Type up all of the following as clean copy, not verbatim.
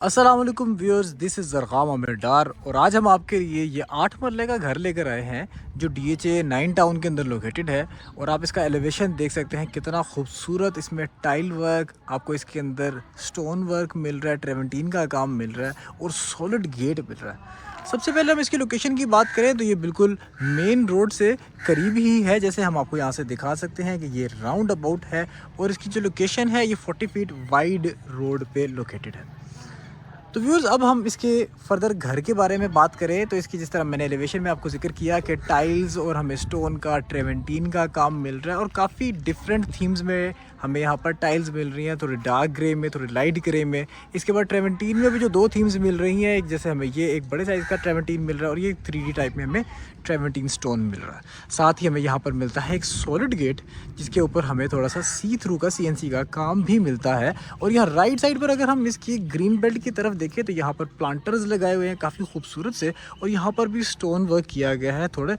अस्सलाम वालेकुम viewers, this is ज़रग़ाम Aamir डार और आज हम आपके लिए ये 8 मरले का घर लेकर आए हैं जो DHA 9 टाउन के अंदर लोकेटेड है। और आप इसका एलिवेशन देख सकते हैं कितना खूबसूरत। इसमें टाइल वर्क, आपको इसके अंदर स्टोन वर्क मिल रहा है, ट्रेवेंटीन का काम मिल रहा है और सॉलिड गेट मिल रहा है। सबसे पहले हम इसकी लोकेशन की बात करें तो ये बिल्कुल मेन रोड से करीब ही है, जैसे हम आपको यहाँ से दिखा सकते हैं कि ये राउंड अबाउट है और इसकी जो लोकेशन है ये 40 फीट वाइड रोड पे लोकेटेड है। तो व्यूअर्स, अब हम इसके फर्दर घर के बारे में बात करें तो इसकी जिस तरह मैंने एलिवेशन में आपको जिक्र किया कि टाइल्स और हमें स्टोन का, ट्रेवेंटीन का काम मिल रहा है और काफ़ी डिफरेंट थीम्स में हमें यहाँ पर टाइल्स मिल रही हैं, थोड़ी डार्क ग्रे में, थोड़ी लाइट ग्रे में। इसके बाद ट्रेवेंटीन में भी जो दो थीम्स मिल रही हैं, एक जैसे हमें ये एक बड़े साइज़ का ट्रेवेंटीन मिल रहा है और ये 3D टाइप में हमें ट्रेवेंटीन स्टोन मिल रहा है। साथ ही हमें यहाँ पर मिलता है एक सॉलिड गेट जिसके ऊपर हमें थोड़ा सा सी थ्रू का CNC का काम भी मिलता है। और यहाँ राइट साइड पर अगर हम इसकी ग्रीन बेल्ट की तरफ देखें तो यहाँ पर प्लांटर्स लगाए हुए हैं काफ़ी खूबसूरत से, और यहाँ पर भी स्टोन वर्क किया गया है थोड़े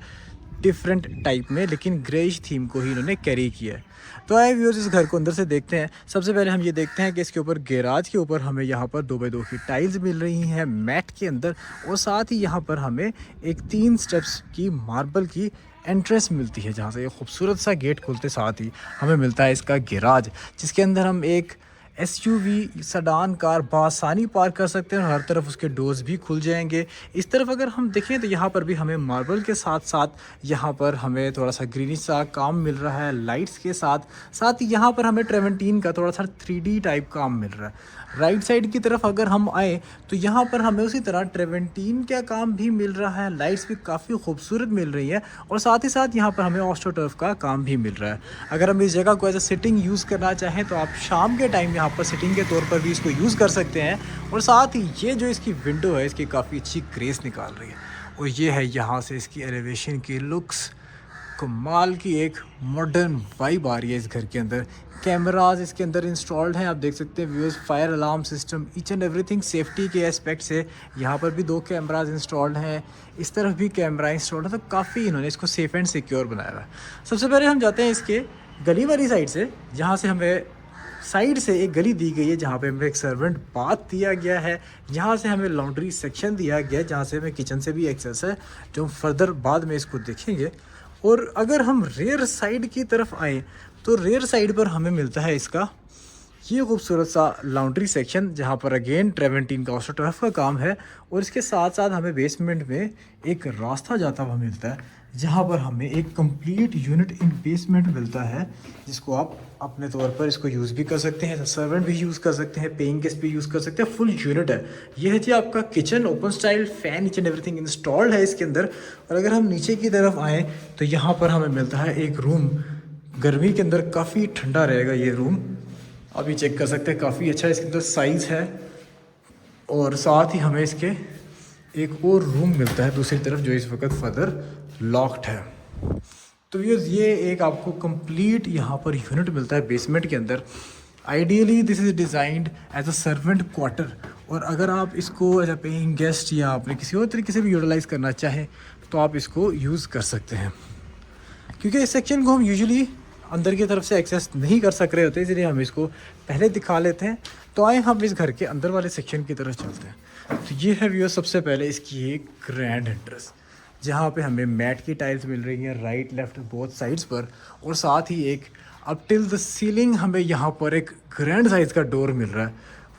डिफरेंट टाइप में, लेकिन ग्रेइश थीम को ही इन्होंने कैरी किया है। तो आए व्यूअर्स, इस घर को अंदर से देखते हैं। सबसे पहले हम ये देखते हैं कि इसके ऊपर गैराज के ऊपर हमें यहाँ पर 2x2 की टाइल्स मिल रही हैं मैट के अंदर, और साथ ही यहाँ पर हमें एक 3 स्टेप्स की मार्बल की एंट्रेंस मिलती है जहाँ से ये खूबसूरत सा गेट खुलते साथ ही हमें मिलता है इसका गैराज, जिसके अंदर हम एक SUV सडान कार बआसानी पार्क कर सकते हैं और हर तरफ उसके डोर्स भी खुल जाएंगे। इस तरफ अगर हम देखें तो यहाँ पर भी हमें मार्बल के साथ साथ यहाँ पर हमें थोड़ा सा ग्रीनिश सा काम मिल रहा है लाइट्स के साथ। साथ ही यहाँ पर हमें ट्रेवेंटीन का थोड़ा सा 3D टाइप काम मिल रहा है। राइट साइड की तरफ अगर हम आए तो यहाँ पर हमें उसी तरह ट्रेवेंटीन का काम भी मिल रहा है, लाइट्स भी काफ़ी खूबसूरत मिल रही है, और साथ ही साथ यहाँ पर हमें ऑस्ट्रोटर्फ का काम भी मिल रहा है। अगर हम इस जगह को एज अ सिटिंग यूज़ करना चाहें तो आप शाम के टाइम यहाँ पर सिटिंग के तौर पर भी इसको यूज़ कर सकते हैं। और साथ ही ये जो इसकी विंडो है इसकी काफ़ी अच्छी ग्रेस निकाल रही है, और ये है यहाँ से इसकी एलिवेशन की लुक्स। कमाल की एक मॉडर्न वाइब आ रही है इस घर के अंदर। कैमराज इसके अंदर इंस्टॉल्ड हैं, आप देख सकते हैं viewers. Fire alarm system, each and everything safety के एस्पेक्ट से यहाँ पर भी 2 कैमराज इंस्टॉल्ड हैं, इस तरफ भी कैमरा इंस्टॉल्ड है। तो काफ़ी इन्होंने इसको सेफ़ एंड सिक्योर बनाया हुआ है। सबसे पहले हम जाते हैं इसके गली वाली साइड से, जहाँ से हमें साइड से एक गली दी गई है जहाँ पे हमें एक सर्वेंट बाथ दिया गया है। यहाँ से हमें लॉन्ड्री सेक्शन दिया गया है जहाँ से हमें किचन से भी एक्सेस है, जो फर्दर बाद में इसको देखेंगे। और अगर हम रेयर साइड की तरफ आए तो रेयर साइड पर हमें मिलता है इसका ये खूबसूरत सा लॉन्ड्री सेक्शन, जहाँ पर अगेन ट्रेवेंटीन का ऑस्ट्रोटर्फ का काम है। और इसके साथ साथ हमें बेसमेंट में एक रास्ता जाता हुआ मिलता है, जहाँ पर हमें एक कंप्लीट यूनिट इन बेसमेंट मिलता है, जिसको आप अपने तौर पर इसको यूज़ भी कर सकते हैं, सर्वेंट भी यूज़ कर सकते हैं, पेइंग गेस्ट भी यूज़ कर सकते हैं। फुल यूनिट है ये। है जी आपका kitchen, open style, fan, each and everything installed है इसके अंदर। और अगर हम नीचे की तरफ आएँ तो यहाँ पर हमें मिलता है एक रूम। गर्मी के अंदर काफ़ी ठंडा रहेगा ये रूम, आप ये चेक कर सकते हैं, काफ़ी अच्छा इसके अंदर साइज़ है। और साथ ही हमें इसके एक और रूम मिलता है दूसरी तरफ, जो इस वक्त फर्दर लॉक्ड है। तो ये एक आपको कंप्लीट यहाँ पर यूनिट मिलता है बेसमेंट के अंदर। Ideally this is designed as a servant quarter, और अगर आप इसको एज अ पेइंग गेस्ट या आपने किसी और तरीके से भी यूटिलाइज़ करना चाहें तो आप इसको यूज़ कर सकते हैं। क्योंकि इस सेक्शन को हम यूजुअली अंदर की तरफ से एक्सेस नहीं कर सक रहे होते, इसलिए हम इसको पहले दिखा लेते हैं। तो आए हम इस घर के अंदर वाले सेक्शन की तरफ चलते हैं। तो ये है व्यूअर सबसे पहले इसकी एक ग्रैंड एंट्रेंस, जहाँ पे हमें मैट की टाइल्स मिल रही हैं राइट लेफ्ट बोथ साइड्स पर, और साथ ही एक अप टिल द सीलिंग हमें यहाँ पर एक ग्रैंड साइज़ का डोर मिल रहा है।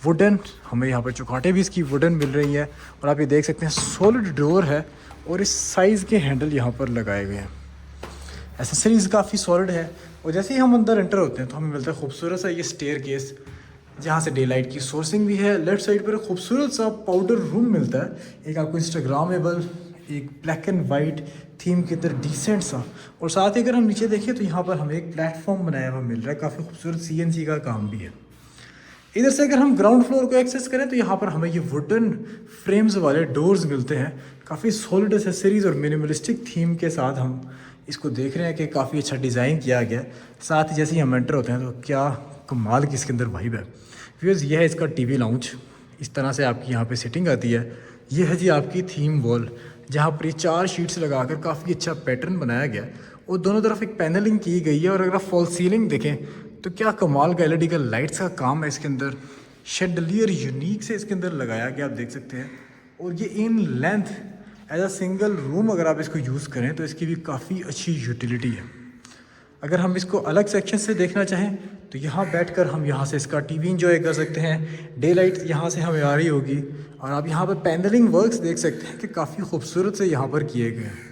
वुडन, हमें यहाँ पर चौखाटें भी इसकी वुडन मिल रही हैं, और आप ये देख सकते हैं सॉलिड डोर है, और इस साइज़ के हैंडल यहाँ पर लगाए हुए हैं। एसेसरीज काफ़ी सॉलिड है। और जैसे ही हम अंदर एंटर होते हैं तो हमें मिलता है खूबसूरत सा ये स्टेयर केस, जहाँ से डे लाइट की सोर्सिंग भी है। लेफ्ट साइड पर एक खूबसूरत सा पाउडर रूम मिलता है, एक आपको इंस्टाग्रामेबल, एक ब्लैक एंड वाइट थीम के अंदर डिसेंट सा। और साथ ही अगर हम नीचे देखें तो यहाँ पर हमें एक प्लेटफॉर्म बनाया हुआ मिल रहा है, काफ़ी खूबसूरत CNC का काम भी है। इधर से अगर हम ग्राउंड फ्लोर को एक्सेस करें तो यहाँ पर हमें ये वुडन फ्रेम्स वाले डोर्स मिलते हैं, काफ़ी सॉलिड एसेसरीज और मिनिमलिस्टिक थीम के साथ हम इसको देख रहे हैं कि काफ़ी अच्छा डिज़ाइन किया गया है। साथ ही जैसे ही हम एंटर होते हैं तो क्या कमाल की इसके अंदर वाइब है। व्यूअर्स, ये है इसका TV लाउंज, इस तरह से आपकी यहाँ पे सेटिंग आती है। ये है जी आपकी थीम वॉल, जहाँ पर ये 4 शीट्स लगाकर काफ़ी अच्छा पैटर्न बनाया गया है, और दोनों तरफ एक पैनलिंग की गई है। और अगर आप फॉल सीलिंग देखें तो क्या कमाल का LED का लाइट्स का काम है इसके अंदर। शेंडलियर यूनिक से इसके अंदर लगाया गया, आप देख सकते हैं। और ये in length as a single room अगर आप इसको यूज़ करें तो इसकी भी काफ़ी अच्छी यूटिलिटी है। अगर हम इसको अलग सेक्शन से देखना चाहें तो यहाँ बैठकर हम यहाँ से इसका टीवी इंजॉय कर सकते हैं। डे लाइट यहाँ से हमें आ रही होगी और आप यहाँ पर पैनलिंग वर्क्स देख सकते हैं कि काफ़ी खूबसूरत से यहाँ पर किए गए हैं।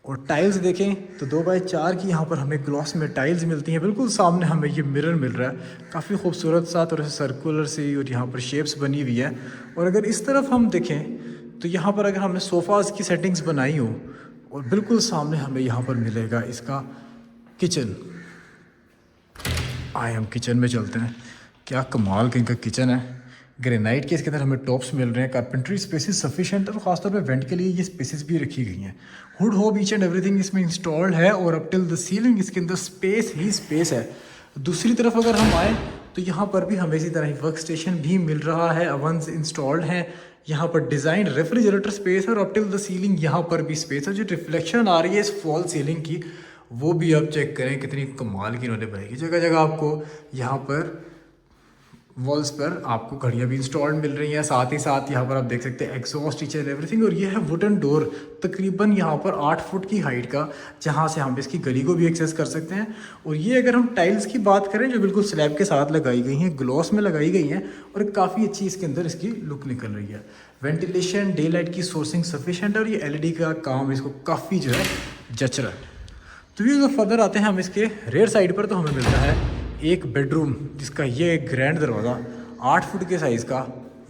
और टाइल्स देखें तो 2x4 की यहाँ पर हमें ग्लॉस में टाइल्स मिलती हैं। बिल्कुल सामने हमें ये मिरर मिल रहा है, काफ़ी खूबसूरत सा, थोड़ा सा सर्कुलर सी, और यहाँ पर शेप्स बनी हुई है। और अगर इस तरफ हम देखें तो यहाँ पर अगर हमने सोफ़ाज़ की सेटिंग्स बनाई हो, और बिल्कुल सामने हमें यहाँ पर मिलेगा इसका किचन। आए हम किचन में चलते हैं। क्या कमाल का इनका किचन है। ग्रेनाइट के इसके अंदर हमें टॉप्स मिल रहे हैं। कारपेंट्री स्पेसेस सफिशिएंट और ख़ासतौर पे वेंट के लिए ये स्पेसेस भी रखी गई हैं। हुड होब ईच एंड एवरीथिंग इसमें इंस्टॉल्ड है और अप टिल द सीलिंग इसके अंदर स्पेस ही स्पेस है। दूसरी तरफ अगर हम आए तो यहाँ पर भी हमें इसी तरह वर्क स्टेशन भी मिल रहा है, अवन्स इंस्टॉल्ड हैं। यहाँ पर डिज़ाइन रेफ्रिजरेटर स्पेस है और अप टिल द सीलिंग यहाँ पर भी स्पेस है। जो रिफ्लेक्शन आ रही है इस फॉल सीलिंग की वो भी आप चेक करें कितनी कमाल की इन्होंने बनाई। जगह जगह आपको यहाँ पर वॉल्स पर आपको घड़ियाँ भी इंस्टॉल्ड मिल रही हैं। साथ ही साथ यहाँ पर आप देख सकते हैं एग्जॉस्ट ईच एंड एवरीथिंग। और ये है वुडन डोर तकरीबन यहाँ पर 8 फुट की हाइट का, जहाँ से हम इसकी गली को भी एक्सेस कर सकते हैं। और ये अगर हम टाइल्स की बात करें जो बिल्कुल स्लैब के साथ लगाई गई हैं, ग्लॉस में लगाई गई हैं, और काफ़ी अच्छी इसके अंदर इसकी लुक निकल रही है। वेंटिलेशन, डे लाइट की सोर्सिंग सफिशेंट, और ये LED का काम इसको काफ़ी जो है जच रहा है। तो ये जो फर्दर आते हैं हम इसके रेयर साइड पर, तो हमें मिलता है एक बेडरूम जिसका ये ग्रैंड दरवाज़ा 8 फुट के साइज़ का,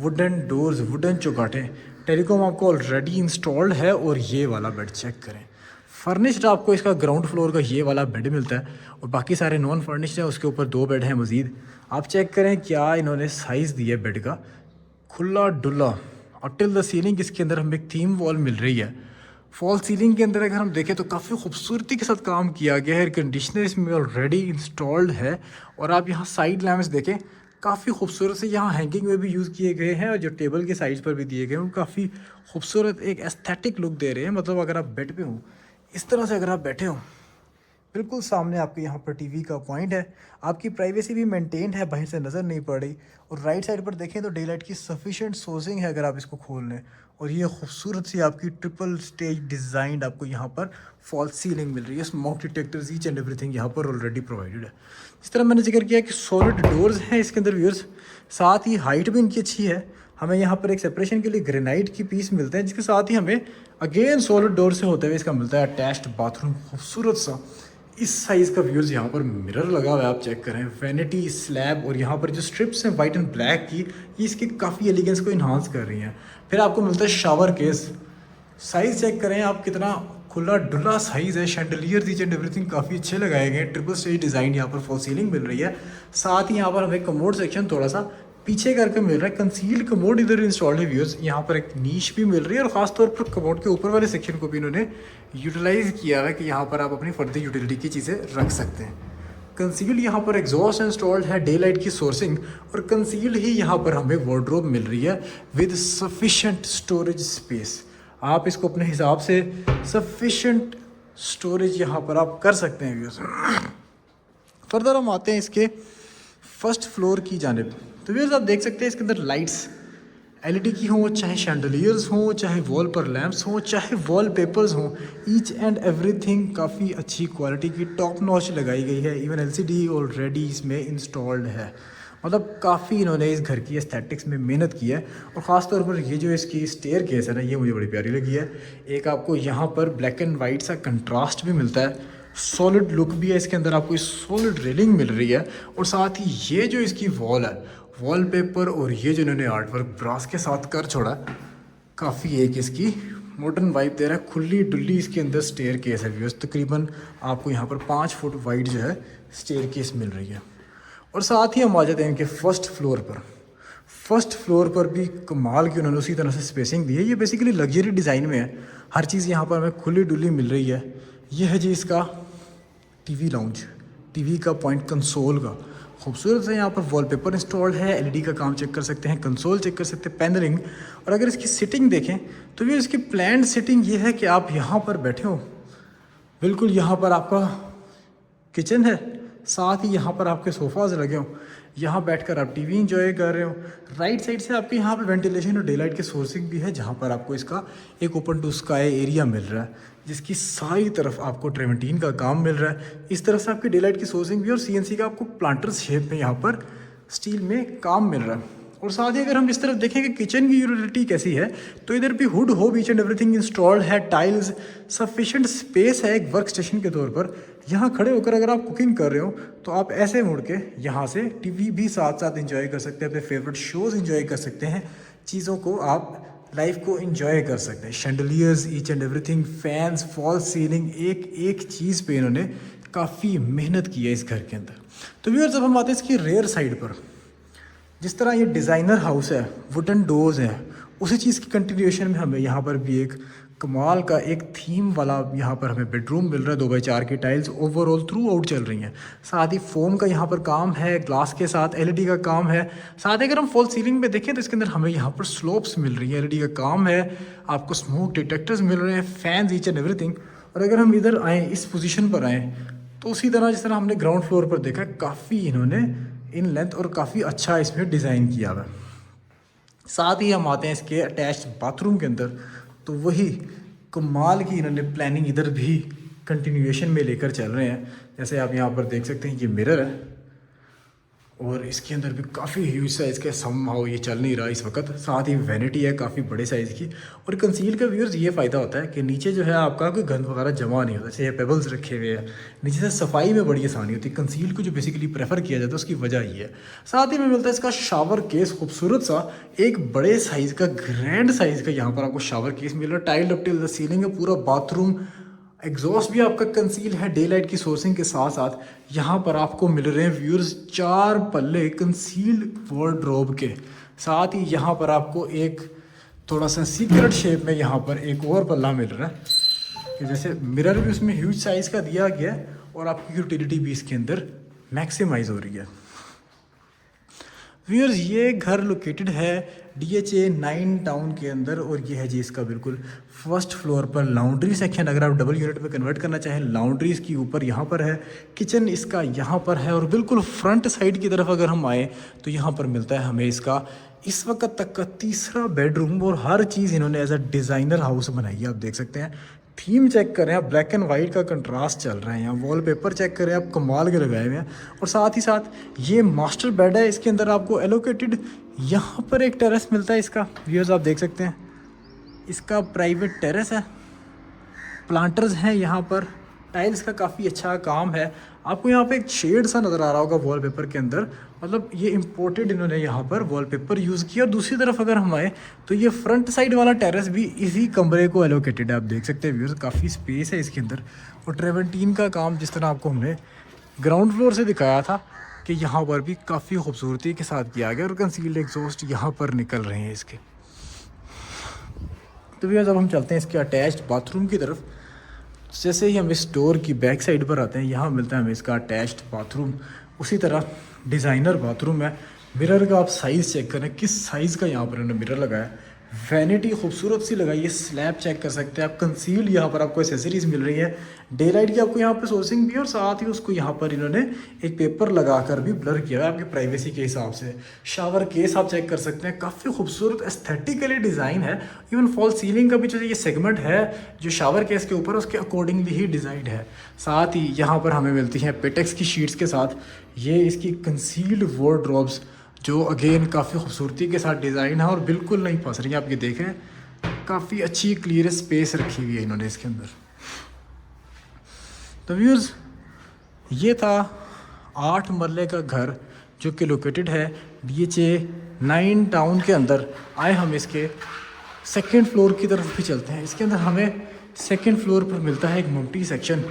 वुडन डोर्स, वुडन चौकाटे, टेलीकॉम आपको ऑलरेडी इंस्टॉल्ड है। और ये वाला बेड चेक करें, फर्निश्ड आपको इसका ग्राउंड फ्लोर का ये वाला बेड मिलता है और बाकी सारे नॉन फर्निश्ड है। उसके ऊपर 2 बेड हैं मज़ीद। आप चेक करें क्या इन्होंने साइज़ दिया बेड का, खुला डुल्ला। और टिल द सीलिंग इसके अंदर हमें एक थीम वॉल मिल रही है। फॉल सीलिंग के अंदर अगर हम देखें तो काफ़ी खूबसूरती के साथ काम किया गया है। एयर कंडीशनर इसमें ऑलरेडी इंस्टॉल्ड है। और आप यहाँ साइड लैम्प्स देखें, काफ़ी खूबसूरत से यहाँ हैंगिंग में भी यूज़ किए गए हैं, और जो टेबल के साइड्स पर भी दिए गए हैं वो काफ़ी खूबसूरत एक एस्थेटिक लुक दे रहे हैं। मतलब अगर आप बेड पे हो, इस तरह से अगर आप बैठे हो, बिल्कुल सामने आपके यहाँ पर टीवी का पॉइंट है, आपकी प्राइवेसी भी मेंटेन्ड है, बाहर से नज़र नहीं पड़ रही। और राइट साइड पर देखें तो डे लाइट की सफिशिएंट सोर्सिंग है अगर आप इसको खोल लें। और ये खूबसूरत सी आपकी ट्रिपल स्टेज डिज़ाइन आपको यहाँ पर फॉल सीलिंग मिल रही है। Smoke detectors each and everything यहाँ पर ऑलरेडी प्रोवाइडेड है। इस तरह मैंने जिक्र किया कि सॉलिड डोर्स हैं इसके अंदर व्यूअर्स, साथ ही हाइट भी इनकी अच्छी है। हमें यहाँ पर एक सेपरेशन के लिए ग्रेनाइट की पीस मिलते हैं, जिसके साथ ही हमें अगेन सॉलिड डोर से होते हुए इसका मिलता है अटैच्ड बाथरूम, खूबसूरत सा इस साइज़ का व्यूअर्स। यहाँ पर मिरर लगा हुआ है, आप चेक करें, वैनिटी स्लैब, और यहाँ पर जो स्ट्रिप्स हैं वाइट एंड ब्लैक की, ये इसकी काफ़ी एलिगेंस को इन्हांस कर रही हैं। फिर आपको मिलता है शावर केस। साइज़ चेक करें आप, कितना खुला डुला साइज़ है। शैंडलियर ईच एंड एवरीथिंग काफ़ी अच्छे लगाए गए हैं। ट्रिपल स्टेज डिज़ाइन यहाँ पर फॉल सीलिंग मिल रही है। साथ ही यहाँ पर हमें कमोड सेक्शन थोड़ा सा पीछे करके मिल रहा है। कंसील्ड कमोड इधर इंस्टॉल्ड है व्यूअर्स। यहाँ पर एक नीश भी मिल रही है, और ख़ासतौर पर कमोड के ऊपर वाले सेक्शन को भी इन्होंने यूटिलाइज़ किया है कि यहाँ पर आप अपनी फर्दर यूटिलिटी की चीज़ें रख सकते हैं। कंसील्ड यहाँ पर एग्जॉस्ट इंस्टॉल्ड है, डे लाइट की सोर्सिंग, और कंसील्ड ही यहाँ पर हमें वार्डरोब मिल रही है विद सफिशेंट स्टोरेज स्पेस। आप इसको अपने हिसाब से सफिशेंट स्टोरेज यहाँ पर आप कर सकते हैं व्यूअर्स। फर्दर हम आते हैं इसके फर्स्ट फ्लोर की जानिब। तो व्यूअर्स आप देख सकते हैं इसके अंदर लाइट्स LED की हों, चाहे शैंडलियर्स हों, चाहे वॉल पर लैंप्स हों, चाहे वॉल पेपर्स हों, ईच एंड एवरीथिंग काफ़ी अच्छी क्वालिटी की टॉप नॉच लगाई गई है। इवन LCD ऑलरेडी इसमें इंस्टॉल्ड है। मतलब काफ़ी इन्होंने इस घर की एस्थेटिक्स में मेहनत की है। और ख़ास तौर पर ये जो इसकी स्टेयर केस है ना, ये मुझे बड़ी प्यारी लगी है। एक आपको यहाँ पर ब्लैक एंड वाइट सा कंट्रास्ट भी मिलता है, सॉलिड लुक भी है इसके अंदर, आपको सॉलिड रेलिंग मिल रही है। और साथ ही ये जो इसकी वॉल है, वॉलपेपर, और ये जो इन्होंने आर्ट वर्क ब्रास के साथ कर छोड़ा, काफ़ी एक इसकी मॉडर्न वाइब दे रहा है। खुली डुल्ली इसके अंदर स्टेयर केस है व्यूअर्स। तकरीबन आपको यहाँ पर 5 फुट वाइड जो है स्टेयर केस मिल रही है। और साथ ही हम आ जाते हैं इनके फर्स्ट फ्लोर पर। फर्स्ट फ्लोर पर भी कमाल की उन्होंने उसी तरह से स्पेसिंग दी है। ये बेसिकली लग्जरी डिज़ाइन में है, हर चीज़ यहाँ पर हमें खुली डुली मिल रही है। यह है जी इसका TV लाउंज, TV का पॉइंट कंसोल का, खूबसूरत से यहाँ पर वॉलपेपर इंस्टॉल्ड है। LED का काम चेक कर सकते हैं, कंसोल चेक कर सकते हैं, पैनलिंग। और अगर इसकी सिटिंग देखें तो ये इसकी प्लान्ड सिटिंग ये है कि आप यहाँ पर बैठे हो, बिल्कुल यहाँ पर आपका किचन है, साथ ही यहाँ पर आपके सोफ़ाज़ लगे हों, यहाँ बैठकर आप टीवी एंजॉय कर रहे हो। राइट साइड से आपके यहाँ पे वेंटिलेशन और डे लाइट की सोर्सिंग भी है, जहाँ पर आपको इसका एक ओपन टू स्काई एरिया मिल रहा है, जिसकी सारी तरफ आपको ट्रेमेंटीन का काम मिल रहा है। इस तरफ से आपकी डे लाइट की सोर्सिंग भी और सीएनसी का आपको प्लांटर्स शेप में यहाँ पर स्टील में काम मिल रहा है। और साथ ही अगर हम इस तरफ देखें कि किचन की यूटिलिटी कैसी है, तो इधर भी हुड होब ईच एंड एवरीथिंग इंस्टॉल्ड है, टाइल्स, सफिशिएंट स्पेस है एक वर्क स्टेशन के तौर पर। यहाँ खड़े होकर अगर आप कुकिंग कर रहे हो तो आप ऐसे मुड़ के यहाँ से टीवी भी साथ साथ इंजॉय कर सकते हैं, अपने फेवरेट शोज़ इंजॉय कर सकते हैं, चीज़ों को आप लाइफ को इंजॉय कर सकते हैं। Chandeliers, each and everything, fans, fall ceiling, एक एक चीज़ पे इन्होंने काफ़ी मेहनत की है इस घर के अंदर। तो व्यूअर्स, जब हम आते हैं इसकी रेयर साइड पर, जिस तरह ये डिज़ाइनर हाउस है, वुडन डोर्स हैं, उसी चीज़ की कंटिन्यूएशन में हमें यहाँ पर भी एक कमाल का एक थीम वाला यहाँ पर हमें बेडरूम मिल रहा है। 2x4 की टाइल्स ओवरऑल थ्रू आउट चल रही हैं। साथ ही फोम का यहाँ पर काम है, ग्लास के साथ एलईडी का काम है। साथ ही अगर हम फॉल सीलिंग पे देखें तो इसके अंदर हमें यहाँ पर स्लोप्स मिल रही है, एलईडी का काम है, आपको स्मोक डिटेक्टर्स मिल रहे हैं, फैंस, ईच एंड एवरीथिंग। और अगर हम इधर आएँ, इस पोजीशन पर आएँ, तो उसी तरह जिस तरह हमने ग्राउंड फ्लोर पर देखा, काफ़ी इन्होंने इन लेंथ और काफ़ी अच्छा इसमें डिज़ाइन किया हुआ है। साथ ही हम आते हैं इसके अटैच्ड बाथरूम के अंदर, तो वही कमाल की इन्होंने प्लानिंग इधर भी कंटिन्यूएशन में लेकर चल रहे हैं। जैसे आप यहाँ पर देख सकते हैं, ये मिरर है और इसके अंदर भी काफ़ी ह्यूज साइज़ का समहाउ ये चल नहीं रहा इस वक्त। साथ ही वैनिटी है काफ़ी बड़े साइज़ की। और कंसील का व्यूअर्स ये फ़ायदा होता है कि नीचे जो है आपका कोई गंद वगैरह जमा नहीं होता। जैसे पेबल्स रखे हुए हैं, नीचे से सफाई में बड़ी आसानी होती है। कंसील को जो बेसिकली प्रेफर किया जाता है उसकी वजह ये है। साथ ही में मिलता है इसका शावर केस, खूबसूरत सा एक बड़े साइज़ का, ग्रैंड साइज़ का यहाँ पर आपको शावर केस मिल रहा है। Tile up till the ceiling है पूरा बाथरूम। एग्जॉस्ट भी आपका कंसील है, डे लाइट की सोर्सिंग के साथ साथ यहाँ पर आपको मिल रहे हैं व्यूअर्स 4 पल्ले कंसील्ड वार्डरोब के। साथ ही यहाँ पर आपको एक थोड़ा सा सीक्रेट शेप में यहाँ पर एक और पल्ला मिल रहा है, कि जैसे मिरर भी उसमें ह्यूज साइज़ का दिया गया है और आपकी यूटिलिटी भी इसके अंदर मैक्सिमाइज हो रही है। व्यूअर्स, ये घर लोकेटेड है DHA 9 टाउन के अंदर और ये है जी इसका बिल्कुल फर्स्ट फ्लोर पर लाउंड्री सेक्शन। अगर आप डबल यूनिट में कन्वर्ट करना चाहें, लाउंड्री इसकी ऊपर यहाँ पर है, किचन इसका यहाँ पर है। और बिल्कुल फ्रंट साइड की तरफ अगर हम आए तो यहाँ पर मिलता है हमें इसका इस वक्त तक का तीसरा बेडरूम। और हर चीज़ इन्होंने एज अ डिज़ाइनर हाउस बनाई है। आप देख सकते हैं, थीम चेक करें आप, ब्लैक एंड वाइट का कंट्रास्ट चल रहा है यहाँ। वॉलपेपर चेक करें आप, कमाल के लगाए हुए हैं। और साथ ही साथ ये मास्टर बेड है, इसके अंदर आपको एलोकेटेड यहाँ पर एक टेरेस मिलता है इसका। व्यूअर्स आप देख सकते हैं, इसका प्राइवेट टेरेस है, प्लांटर्स हैं यहाँ पर, टाइल्स का काफ़ी अच्छा काम है। आपको यहाँ पे एक शेड सा नज़र आ रहा होगा वॉलपेपर के अंदर, मतलब ये इम्पोर्टेड इन्होंने यहाँ पर वॉलपेपर यूज़ किया। और दूसरी तरफ अगर हम आए तो ये फ्रंट साइड वाला टेरेस भी इसी कमरे को एलोकेटेड है। आप देख सकते हैं व्यूअर्स, काफ़ी स्पेस है इसके अंदर। और ट्रेवेंटीन का काम जिस तरह आपको हमने ग्राउंड फ्लोर से दिखाया था कि यहाँ पर भी काफ़ी खूबसूरती के साथ किया गया। और कंसील्ड एग्जॉस्ट यहाँ पर निकल रहे हैं इसके। तो व्यूअर्स, अब हम चलते हैं इसके अटैच्ड बाथरूम की तरफ। जैसे ही हम इस डोर की बैक साइड पर आते हैं, यहाँ मिलता है हमें इसका अटैच्ड बाथरूम। उसी तरह डिज़ाइनर बाथरूम है। मिरर का आप साइज़ चेक करें, किस साइज़ का यहाँ पर इन्होंने मिरर लगाया है। वैनिटी खूबसूरत सी लगाई है, स्लैब चेक कर सकते हैं आप। कंसील्ड यहाँ पर आपको एसेसरीज मिल रही है, डे लाइट की आपको यहाँ पर सोर्सिंग भी, और साथ ही उसको यहाँ पर इन्होंने एक पेपर लगाकर भी ब्लर किया है आपकी प्राइवेसी के हिसाब से। शावर केस आप चेक कर सकते हैं, काफ़ी खूबसूरत एस्थेटिकली डिज़ाइन है। इवन फॉल सीलिंग का भी जो ये सेगमेंट है जो शावर केस के ऊपर, उसके अकॉर्डिंगली ही डिज़ाइंड है। साथ ही यहाँ पर हमें मिलती हैं पेटेक्स की शीट्स के साथ ये इसकी कंसील्ड वार्डरोब्स, जो अगेन काफ़ी खूबसूरती के साथ डिज़ाइन है और बिल्कुल नहीं फंस रही है। आप ये देखें, काफ़ी अच्छी क्लियर स्पेस रखी हुई है इन्होंने इसके अंदर। तो व्यूअर्स, ये था 8 मरले का घर जो कि लोकेटेड है DHA 9 टाउन के अंदर। आए हम इसके सेकंड फ्लोर की तरफ भी चलते हैं। इसके अंदर हमें सेकंड फ्लोर पर मिलता है एक मल्टी सेक्शन।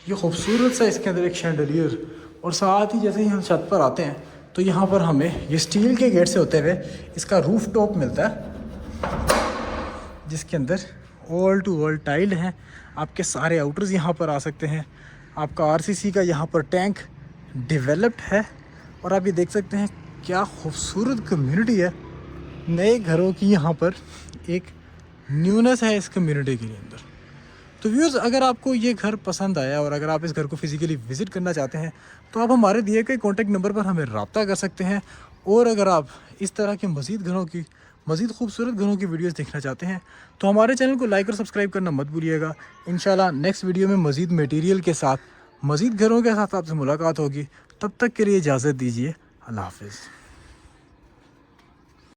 ये खूबसूरत सा इसके अंदर एक शैंडलियर, और साथ ही जैसे ही हम छत पर आते हैं तो यहाँ पर हमें ये स्टील के गेट से होते हुए इसका रूफ टॉप मिलता है, जिसके अंदर ऑल टू ऑल टाइल हैं। आपके सारे आउटर्स यहाँ पर आ सकते हैं। आपका RCC का यहाँ पर टैंक डेवलप्ड है। और आप ये देख सकते हैं क्या खूबसूरत कम्युनिटी है। नए घरों की यहाँ पर एक न्यूनेस है इस कम्युनिटी के अंदर। तो व्यूअर्स, अगर आपको ये घर पसंद आया और अगर आप इस घर को फिज़िकली विज़िट करना चाहते हैं तो आप हमारे दिए गए कॉन्टैक्ट नंबर पर हमें रब्ता कर सकते हैं। और अगर आप इस तरह के मज़ीद खूबसूरत घरों की वीडियोस देखना चाहते हैं तो हमारे चैनल को लाइक और सब्सक्राइब करना मत भूलिएगा। इंशाल्लाह नेक्स्ट वीडियो में मज़ीद मटेरियल के साथ, मज़ीद घरों के साथ आपसे मुलाकात होगी। तब तक के लिए इजाज़त दीजिए। अल्लाह हाफ़िज़।